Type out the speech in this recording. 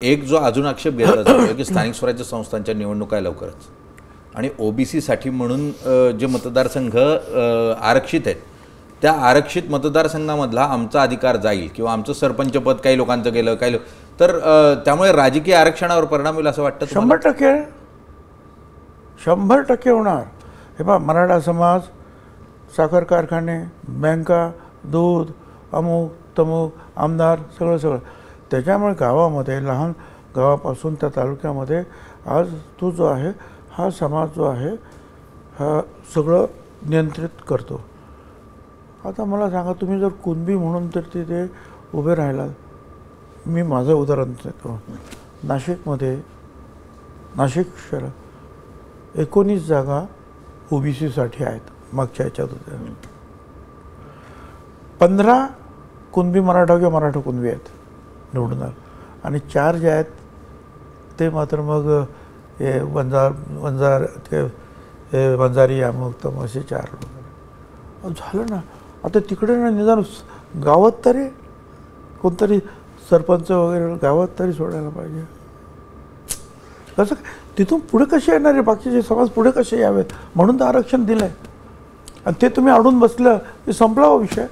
एक जो अजून आक्षेप घेतला जातो की स्थानिक स्वराज्य संस्थांच्या निवडणुका लवकरच आणि ओबीसी साठी म्हणून जे मतदारसंघ आरक्षित आहेत त्या आरक्षित मतदारसंघामधला आमचा अधिकार जाईल किंवा आमचं सरपंच पद काही लोकांचं गेलं काही तर त्यामुळे राजकीय आरक्षणावर परिणाम होईल असं वाटतं? 100% होणार. हे पहा, मराठा समाज, साखर कारखाने, बँका, दूध, अमुक तमुक, आमदार, सगळं त्याच्यामुळे गावामध्ये लहान गावापासून त्या तालुक्यामध्ये आज तो जो आहे हा समाज जो आहे हा सगळं नियंत्रित करतो. आता मला सांगा, तुम्ही जर कुणबी म्हणून तर तिथे उभे राहिला, मी माझं उदाहरण देतो. नाशिकमध्ये, नाशिक शहरात 19 जागा ओबीसीसाठी आहेत. मागच्या ह्याच्यात होत्या 15 कुणबी मराठा किंवा मराठा कुणबी आहेत निवडणार आणि 4 जे आहेत ते मात्र मग हे वंजारी अमुक तमुक असे 4 लोक झालं ना. आता तिकडे ना निदान गावात तरी कोणतरी सरपंच वगैरे गावात तरी सोडायला पाहिजे. कसं तिथून पुढे कसे येणार आहे? बाकीचे समाज पुढे कसे यावेत म्हणून तर आरक्षण दिलं आहे आणि ते तुम्ही अडून बसलं की संपला विषय.